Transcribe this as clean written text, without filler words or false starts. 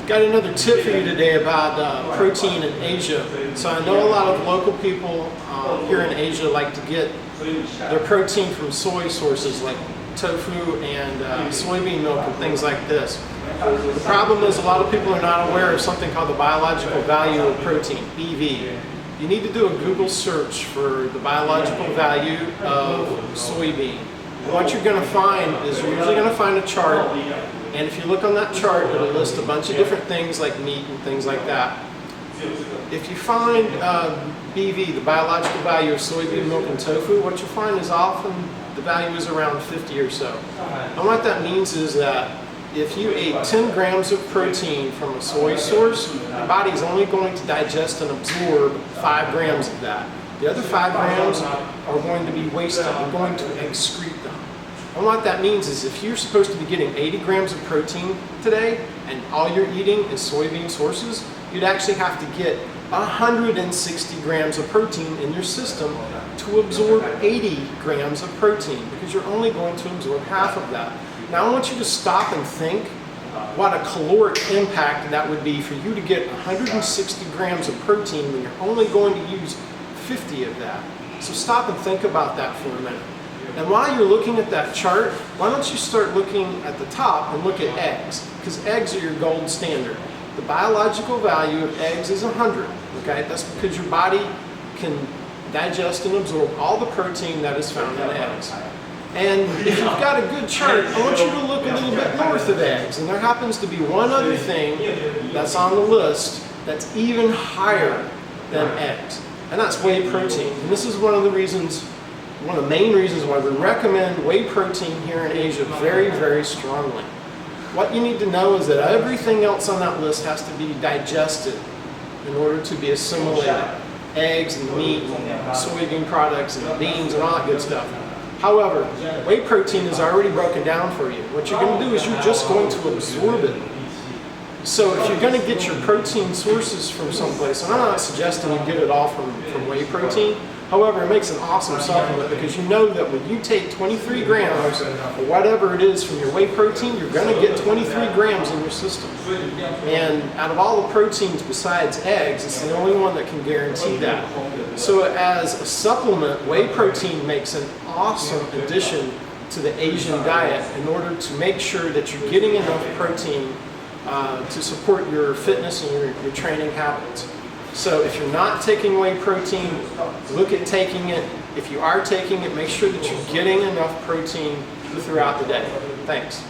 Got another tip for you today about protein in Asia. So I know a lot of local people here in Asia like to get their protein from soy sources like tofu and soybean milk and things like this. The problem is a lot of people are not aware of something called the biological value of protein, BV. You need to do a Google search for the biological value of soybean. What you're going to find is you're usually going to find a chart, and if you look on that chart, it'll list a bunch of different things like meat and things like that. If you find BV, the biological value of soybean milk and tofu, what you'll find is often the value is around 50 or so. And what that means is that if you ate 10 grams of protein from a soy source, your body is only going to digest and absorb 5 grams of that. The other 5 grams are going to be wasted. You're going to excrete them. And what that means is if you're supposed to be getting 80 grams of protein today and all you're eating is soybean sources, you'd actually have to get 160 grams of protein in your system to absorb 80 grams of protein because you're only going to absorb half of that. Now I want you to stop and think what a caloric impact that would be for you to get 160 grams of protein when you're only going to use 50 of that. So stop and think about that for a minute. And while you're looking at that chart, why don't you start looking at the top and look at eggs, because eggs are your gold standard. The biological value of eggs is 100, okay? That's because your body can digest and absorb all the protein that is found in eggs. And if you've got a good chart, I want you to look a little bit north of eggs. And there happens to be one other thing that's on the list that's even higher than eggs. And that's whey protein. And this is one of the main reasons why we recommend whey protein here in Asia very, very strongly. What you need to know is that everything else on that list has to be digested in order to be assimilated. Eggs and meat and soybean products and beans and all that good stuff. However, whey protein is already broken down for you. What you're going to do is you're just going to absorb it. So if you're going to get your protein sources from someplace, and I'm not suggesting you get it all from whey protein, however, it makes an awesome supplement because you know that when you take 23 grams or whatever it is from your whey protein, you're going to get 23 grams in your system. And out of all the proteins besides eggs, it's the only one that can guarantee that. So as a supplement, whey protein makes an awesome addition to the Asian diet in order to make sure that you're getting enough protein to support your fitness and your training habits. So if you're not taking whey protein, look at taking it. If you are taking it, make sure that you're getting enough protein throughout the day. Thanks.